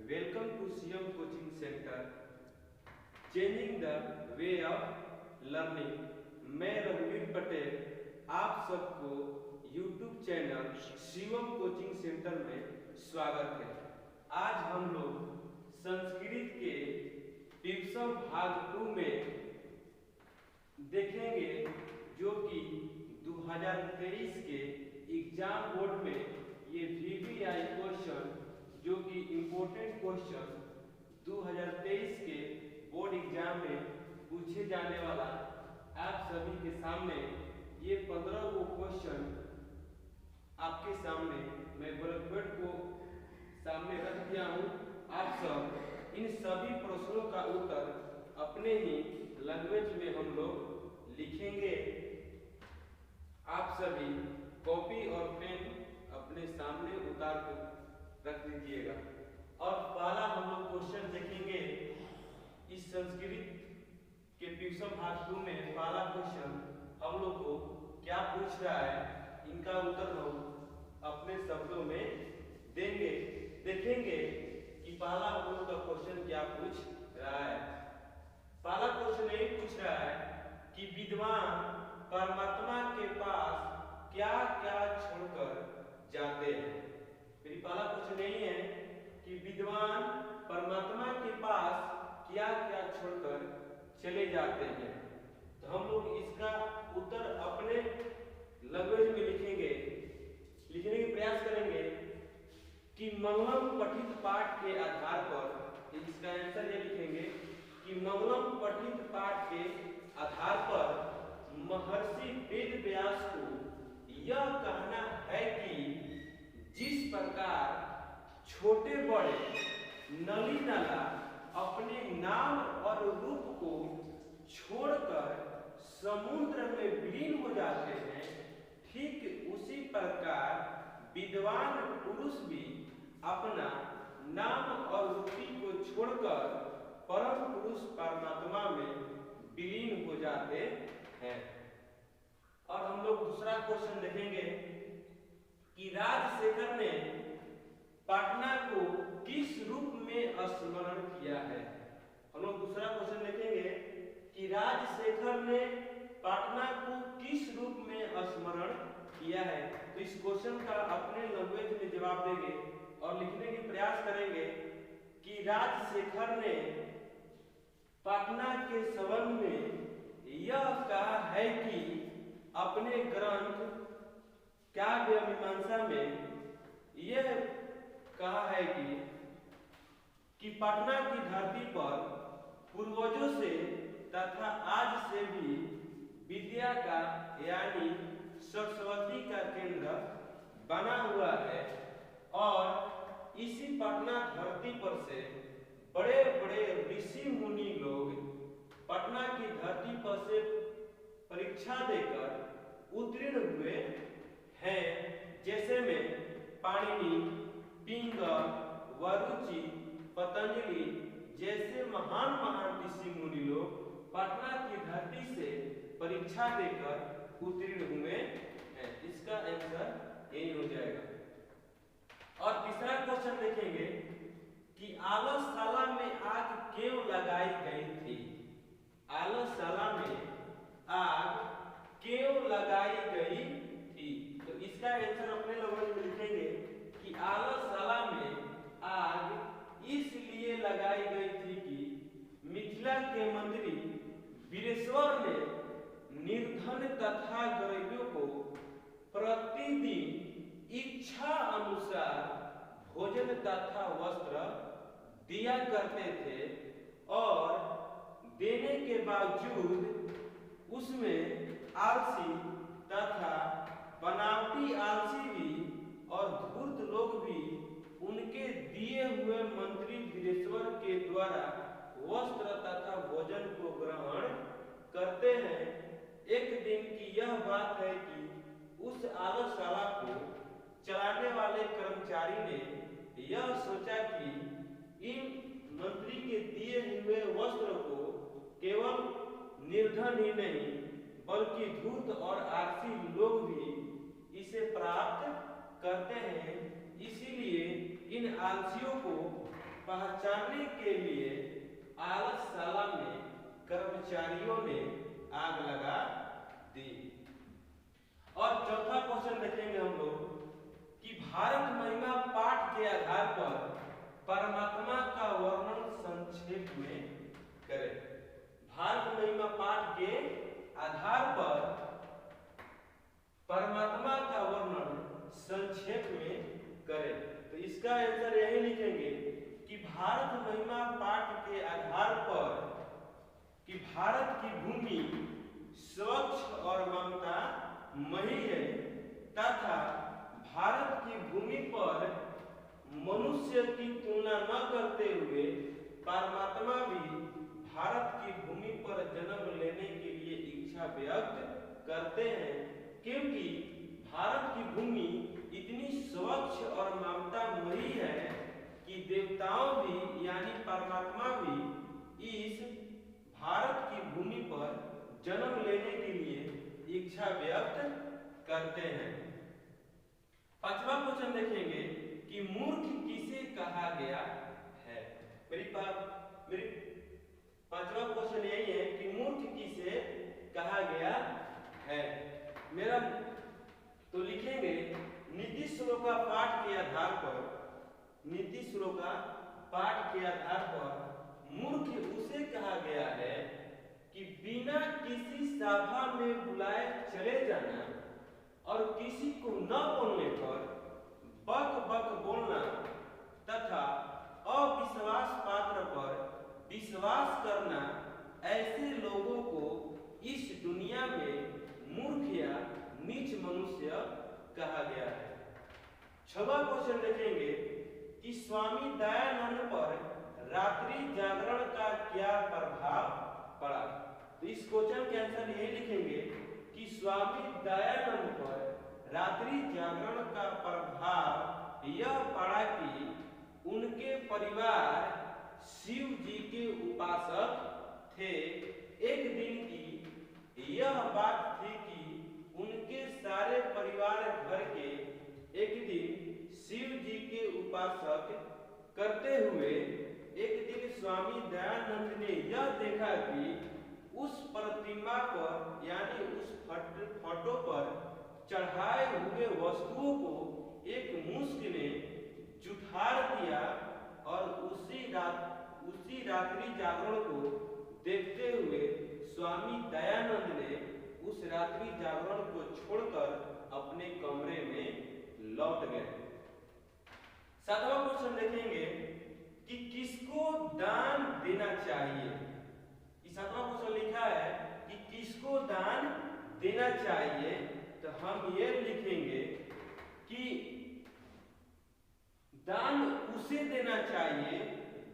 Welcome to CM Coaching Center, changing the way of learning. मैं रघुवीर पटेल आप सबको YouTube channel Shivam coaching centre में स्वागत है। आज हम लोग संस्कृत के ट्यूशन भाग 2 में देखेंगे, जो कि 2023 के एग्जाम बोर्ड में ये VVI क्वेश्चन, जो कि इम्पोर्टेंट क्वेश्चन 2023 के बोर्ड एग्जाम में पूछे जाने वाला, आप सभी के सामने ये 15 को क्वेश्चन आपके सामने मैं ब्लैकबोर्ड को सामने रख दिया हूँ। आप सब इन सभी प्रश्नों का उत्तर अपने ही लैंग्वेज में हम लोग लिखेंगे। आप सभी कॉपी और पेन अपने सामने उतार कर रख दीजिएगा। और पहला हम लोग क्वेश्चन देखेंगे इस संस्कृत के ट्यूशन भाग 2 में। पहला क्वेश्चन हम लोग को क्या पूछ रहा है, इनका उत्तर हम अपने शब्दों में देंगे। देखेंगे कि पहला हम लोग का क्वेश्चन क्या पूछ रहा है। पहला क्वेश्चन यही पूछ रहा है कि विद्वान परमात्मा के पास क्या क्या छोड़कर जाते हैं। मेरी पहला क्वेश्चन यही है कि विद्वान परमात्मा के पास क्या क्या छोड़कर चले जाते हैं। तो हम लोग इसका उत्तर अपने लैंग्वेज में लिखेंगे, लिखने का प्रयास करेंगे कि मंगलम पठित पाठ के आधार पर इसका आंसर ये लिखेंगे कि मंगलम पठित पाठ के आधार पर महर्षि वेद व्यास को यह कहना है कि जिस प्रकार छोटे बड़े नली नाला अपने नाम और रूप को छोड़कर समुद्र में विलीन हो जाते हैं, ठीक उसी प्रकार विद्वान पुरुष भी अपना नाम और रूपी को छोड़कर परम पुरुष परमात्मा में विलीन हो जाते हैं। और हम लोग दूसरा क्वेश्चन देखेंगे कि राजशेखर ने पाटना को किस रूप में स्मरण किया है। हम लोग दूसरा क्वेश्चन देखेंगे कि राजशेखर ने पाटना को किस रूप में स्मरण किया है। तो इस क्वेश्चन का अपने लैंग्वेज में जवाब देंगे और लिखने की प्रयास करेंगे कि राजशेखर ने पाटना के संबंध में यह कहा है कि अपने ग्रंथ काव्य मीमांसा में यह कहा है कि पटना की धरती पर पूर्वजों से तथा आज से भी विद्या का यानी सरस्वती का केंद्र बना हुआ है, और इसी पटना धरती पर से बड़े बड़े ऋषि मुनि लोग पटना की धरती पर से परीक्षा देकर उत्तीर्ण हुए हैं। जैसे में पाणिनि, पिंगल, वरुचि, पतंजलि जैसे महान महान ऋषि मुनि लोग पटना की धरती से परीक्षा देकर उत्तीर्ण हुए हैं। इसका आंसर यही हो जाएगा। और तीसरा क्वेश्चन देखेंगे कि आलसशाला में आग क्यों लगाई गई थी। आलसशाला में आग क्यों लगाई गई थी। तो इसका आंसर अपने लैंग्वेज में लिखेंगे कि आलसशाला में आग इसलिए लगाई गई थी कि मिथिला के मंत्री वीरेश्वर ने निर्धन तथा गरीबों को प्रतिदिन इच्छा अनुसार भोजन तथा वस्त्र दिया करते थे, और देने के बावजूद उसमें आलसी तथा बनावटी आलसी भी और धूर्त लोग भी उनके दिए हुए मंत्री वीरेश्वर के द्वारा वस्त्र तथा भोजन को ग्रहण करते हैं। एक दिन की यह बात है कि उस आलसशाला को चलाने वाले कर्मचारी ने यह सोचा कि इन मंत्री के दिए हुए वस्त्र को केवल निर्धन ही नहीं बल्कि धूर्त और आलसी लोग भी इसे प्राप्त करते हैं, इसीलिए इन आलसियों को पहचानने के लिए आलसशाला में कर्मचारियों ने आग लगा दी। और चौथा क्वेश्चन देखेंगे हम लोग कि भारत महिमा पाठ के आधार पर परमात्मा का वर्णन संक्षेप में करें। भारत महिमा पाठ के आधार पर परमात्मा का वर्णन संक्षेप में करें। तो इसका आंसर यही लिखेंगे कि भारत महिमा पाठ के आधार पर कि भारत की भूमि स्वच्छ और ममता मही है तथा भारत की भूमि पर मनुष्य की तुलना न करते हुए परमात्मा भी भारत की भूमि पर जन्म लेने के लिए इच्छा व्यक्त करते हैं, क्योंकि भारत की भूमि इतनी स्वच्छ और ममतामयी है कि देवताओं भी यानी परमात्मा भी इस भारत की भूमि पर जन्म लेने के लिए इच्छा व्यक्त करते हैं। पांचवा क्वेश्चन देखेंगे कि मूर्ख किसे कहा गया है। मेरी पांचवा क्वेश्चन यही है कि मूर्ख किसे कहा गया है। मेरा तो लिखेंगे नीति श्लोका पाठ के आधार पर, नीति श्लोका पाठ के आधार पर मूर्ख उसे कहा गया है कि बिना किसी सभा में बुलाए चले जाना और किसी को न बोलने पर बक बक बोलना तथा अविश्वास पात्र पर विश्वास करना, ऐसे लोगों को इस दुनिया में मूर्ख या नीच मनुष्य कहा गया है। छठवां क्वेश्चन देखेंगे कि स्वामी दयानंद पर रात्रि जागरण का क्या प्रभाव पड़ा। तो इस क्वेश्चन के आंसर यही लिखेंगे कि स्वामी दयानंद पर रात्रि जागरण का प्रभाव यह पड़ा कि उनके परिवार शिव जी के उपासक थे। एक दिन की यह बात थी कि उनके सारे परिवार भर के एक दिन शिव जी के उपासक करते हुए एक दिन स्वामी दयानंद ने यह देखा कि उस प्रतिमा पर यानी उस फोटो पर चढ़ाए हुए वस्तुओं को एक मुश्क ने जुठार दिया और उसी रात्रि जागरण को देखते हुए स्वामी दयानंद ने उस रात्रि जागरण को छोड़कर अपने कमरे में लौट गए। सातवां क्वेश्चन देखेंगे कि किसको दान देना चाहिए। सातवां क्वेश्चन लिखा है कि किसको दान देना चाहिए। तो हम ये लिखेंगे कि दान उसे देना चाहिए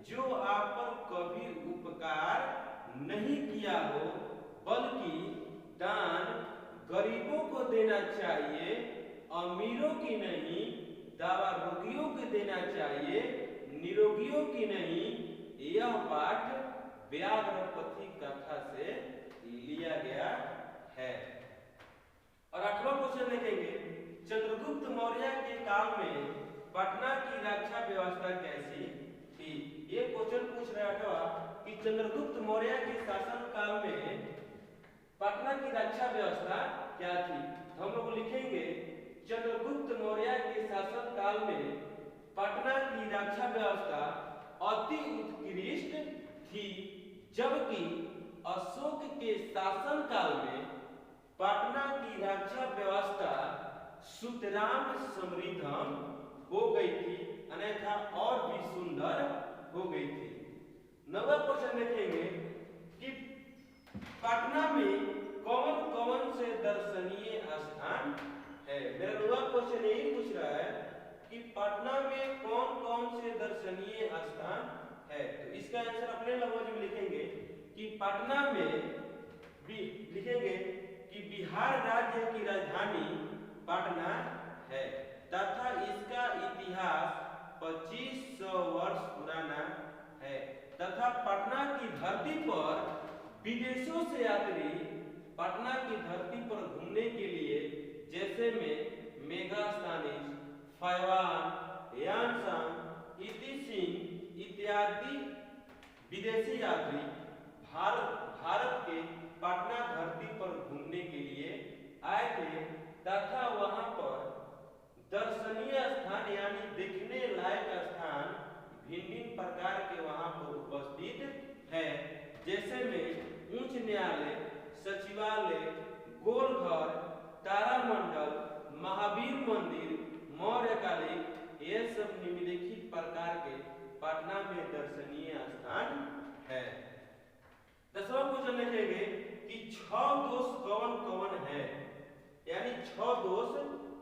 जो आप पर कभी उपकार नहीं किया हो, बल्कि दान गरीबों को देना चाहिए, अमीरों की नहीं, दवा रोगियों को देना चाहिए, निरोगियों की नहीं। यह पाठ व्याघ्रपति कथा से लिया गया है। और आठवां क्वेश्चन देखेंगे चंद्रगुप्त मौर्य के काल में पटना की रक्षा व्यवस्था कैसी थी। ये क्वेश्चन पूछ रहा था कि चंद्रगुप्त मौर्य के शासन काल में पटना की रक्षा व्यवस्था क्या थी। हम लोग लिखेंगे चंद्रगुप्त मौर्य के शासन काल में पटना की रक्षा व्यवस्था अति उत्कृष्ट थी, जबकि अशोक के शासन काल में पटना की रक्षा व्यवस्था सुतराम समृद्धम हो गई थी, अन्यथा और भी सुंदर हो गई थी। नवा क्वेश्चन देखेंगे कि पटना में कौन कौन से दर्शनीय स्थान है। मेरा नवा क्वेश्चन यही पूछ रहा है कि पटना में कौन कौन से दर्शनीय स्थान है। तो इसका आंसर अपने लफ्ज में लिखेंगे कि पटना में भी लिखेंगे कि बिहार राज्य की राजधानी पटना है तथा इसका इतिहास 2500 वर्ष पुराना है तथा पटना की धरती पर विदेशों से यात्री पटना की धरती पर घूमने के लिए जैसे में मेगास्थानीज, फैवान, यानसान, इतिसिंह इत्यादि विदेशी यात्री भारत के पटना धरती पर घूमने के लिए आए थे तथा वहां पर दर्शनीय स्थान यानी देखने लायक स्थान भिन्न प्रकार के वहां पर उपस्थित है, जैसे में उच्च न्यायालय, सचिवालय, गोलघर, तारामंडल, महावीर मंदिर, मौर्य कालीन, ये सब निम्नलिखित प्रकार के पटना में दर्शनीय स्थान है। 10वां क्वेश्चन लिखेंगे कि 6 दोष कौन कौन है, यानी 6 दोष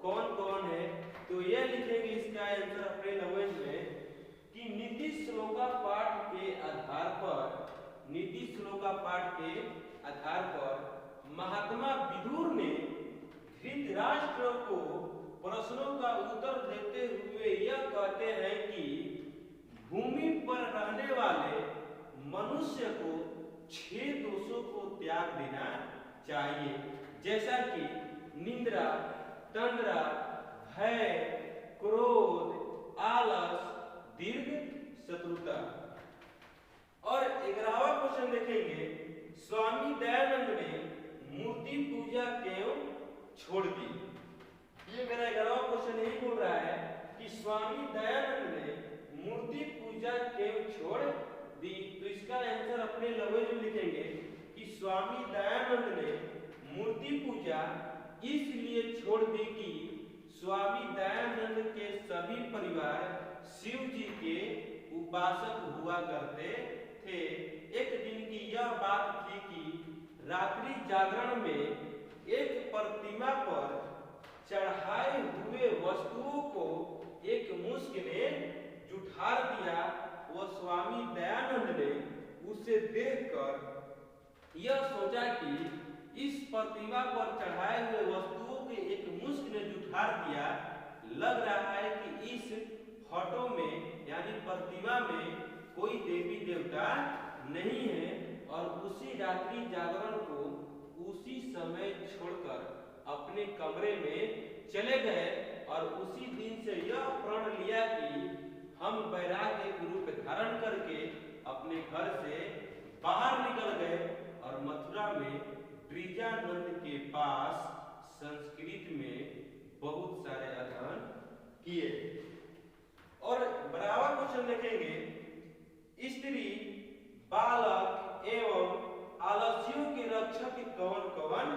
कौन कौन है। तो ये लिखेंगे इसका आंसर अपने लैंग्वेज में कि नीति श्लोका पाठ के आधार पर महात्मा विदुर ने धृतराष्ट्र को प्रश्नों का उत्तर देते हुए यह कहते हैं कि भूमि पर रहने वाले मनुष्य को 6 दोषों को त्याग देना चाहिए, जैसा कि निंद्रा, तंद्रा, भय, क्रोध, आलस, दीर्घ शत्रुता। और 11वां क्वेश्चन देखेंगे, स्वामी दयानंद ने मूर्ति पूजा क्यों छोड़ दी। ये मेरा 11वां क्वेश्चन यही बोल रहा है कि स्वामी दयानंद ने मूर्ति पूजा क्यों छोड़ दी। तो इसका आंसर अपने लैंग्वेज में लिखेंगे कि स्वामी दयानंद ने मूर्ति पूजा इसलिए छोड़ दी कि स्वामी दयानंद के सभी परिवार शिव जी के उपासक हुआ करते थे। एक दिन की यह बात थी कि रात्रि जागरण में एक प्रतिमा पर चढ़ाए हुए वस्तुओं को एक मुश्क ने जुठार दिया। वह स्वामी दयानंद ने उसे देखकर यह सोचा कि इस प्रतिमा पर चढ़ाए हुए वस्तुओं के एक मुश्क ने जुठार दिया। लग रहा है कि इस फोटो में यानी प्रतिमा में कोई देवी देवता नहीं है, और उसी रात्रि जागरण को उसी समय छोड़कर अपने कमरे में चले गए और उसी दिन से यह प्रण लिया कि हम वैराग्य के रूप धारण करके अपने घर से बाहर निकल गए और मथुरा में ब्रिजानंद के पास संस्कृत में बहुत सारे अध्ययन किए। और बराबर क्वेश्चन देखेंगे, स्त्री, बालक एवं आलस्यों के रक्षक कौन कौन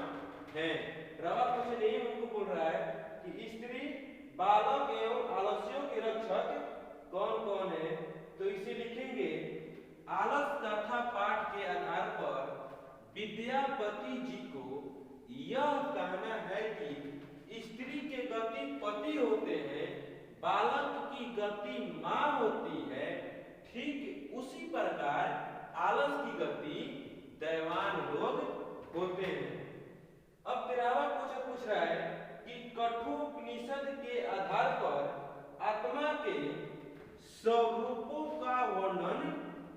है। बराबर क्वेश्चन यही हमको बोल रहा है कि स्त्री, बालक एवं आलस्यों के रक्षक कौन कौन है। तो इसे लिखेंगे, आलस तथा पाठ के आधार पर विद्यापति जी को यह कहना है कि स्त्री के गति पति होते हैं, बालक की गति माँ होती है, ठीक उसी प्रकार आलस की गति दैवान लोग होते हैं। अब 13वां क्वेश्चन पूछ रहा है कि कठोपनिषद के आधार पर आत्मा के स्वरूपों का वर्णन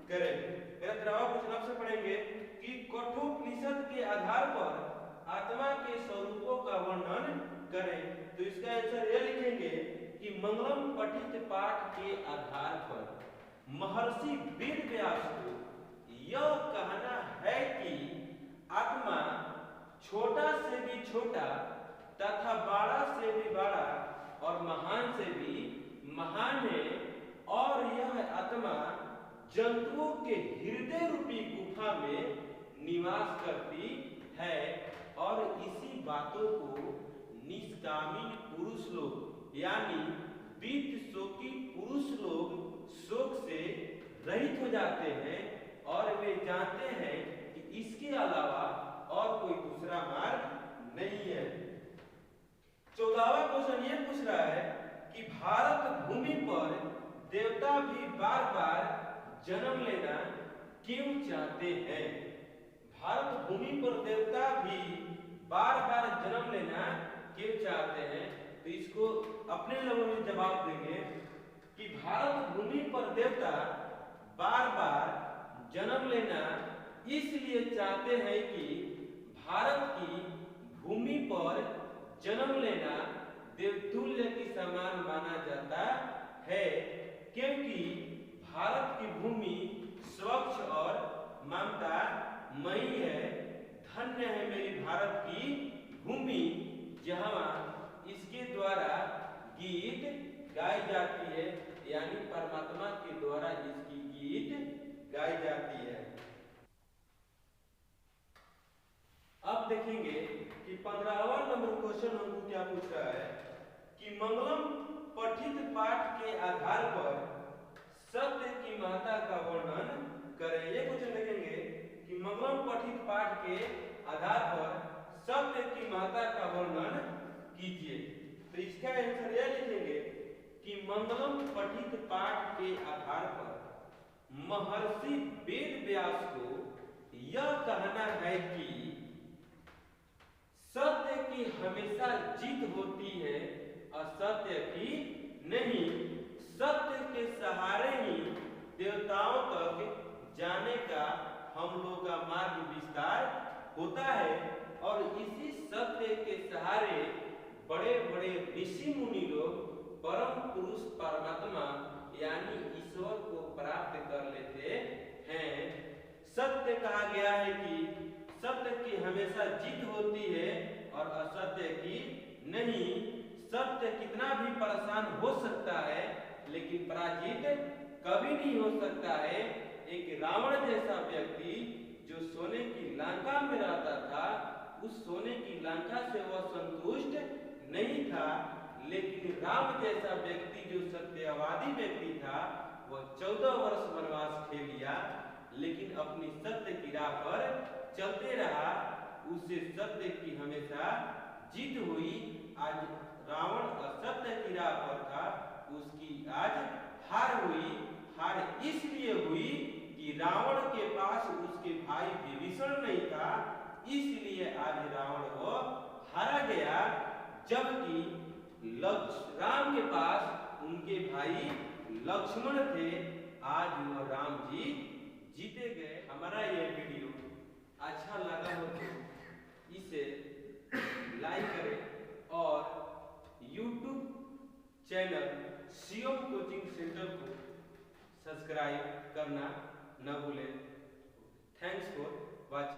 करें। मेरा 13वां क्वेश्चन आपसे पढ़ेंगे कि कठोपनिषद के आधार पर आत्मा के स्वरूपों का वर्णन करें। तो इसका आंसर यह लिखेंगे कि मंगलम पठित पाठ के आधार पर महर्षि वेद व्यास को यह कहना है कि आत्मा छोटा से भी छोटा तथा बड़ा से भी बड़ा और महान से भी महान है, और यह आत्मा जंतुओं के हृदय रूपी गुफा में निवास करती है। और इसी बातों को निष्कामी पुरुष लोग यानी बीत शोकी पुरुष लोग शोक से रहित हो जाते हैं और वे जानते हैं कि इसके अलावा और कोई दूसरा मार्ग नहीं है। 14वां क्वेश्चन ये पूछ रहा है कि भारत भूमि पर देवता भी बार बार जन्म लेना क्यों चाहते हैं। भारत भूमि पर देवता भी बार बार जन्म लेना क्यों चाहते हैं। तो इसको अपने लोगों में जवाब देंगे कि भारत भूमि पर देवता बार बार जन्म लेना इसलिए चाहते हैं कि भारत की भूमि पर जन्म लेना देवतुल्य की समान माना जाता है, क्योंकि भारत की भूमि स्वच्छ और ममतामयी है। धन्य है मेरी भारत की भूमि, जहाँ इसके द्वारा गीत गाई जाती है, यानी परमात्मा के द्वारा इसकी गीत गाई जाती है। अब देखेंगे कि 15वां नंबर क्वेश्चन हमको क्या पूछ रहा है कि मंगलम पठित पाठ के आधार पर सत्य की महत्ता का वर्णन करें। ये क्वेश्चन देखेंगे कि मंगलम पठित पाठ के आधार पर सत्य की महत्ता का वर्णन कीजिए। तो इसका आंसर यह लिखेंगे कि मंगलम पठित पाठ के आधार पर महर्षि वेद व्यास को यह कहना है कि सत्य की हमेशा जीत होती है, असत्य की नहीं। सत्य के सहारे ही देवताओं तक जाने का हम लोग का मार्ग विस्तार होता है, और इसी सत्य के सहारे बड़े बड़े ऋषि मुनि लोग परम पुरुष परमात्मा यानी ईश्वर को प्राप्त कर लेते हैं। सत्य कहा गया है कि सत्य की हमेशा जीत होती है और असत्य की नहीं। सत्य कितना भी परेशान हो सकता है, लेकिन पराजित कभी नहीं हो सकता है। एक रावण जैसा व्यक्ति जो सोने की लंका में रहता था, उस सोने की लंका से वह संतुष्ट नहीं था, लेकिन राम जैसा व्यक्ति जो सत्यवादी व्यक्ति था, वह 14 वर्ष वनवास खेल लिया, लेकिन अपनी सत्य की राह पर चलते रहा। उससे सत्य की हमेशा जीत हुई। आज रावण असत्य की राह पर था, उसकी आज हार हुई। हार इसलिए हुई कि रावण के पास उसके भाई विभीषण नहीं था, इसलिए आज रावण को हारा गया। जबकि राम के पास उनके भाई लक्ष्मण थे, आज वह राम जी जीते गए। हमारा यह वीडियो अच्छा लगा हो तो इसे लाइक करें और YouTube channel Shivam coaching centre को सब्सक्राइब करना न भूलें। Thanks for watching.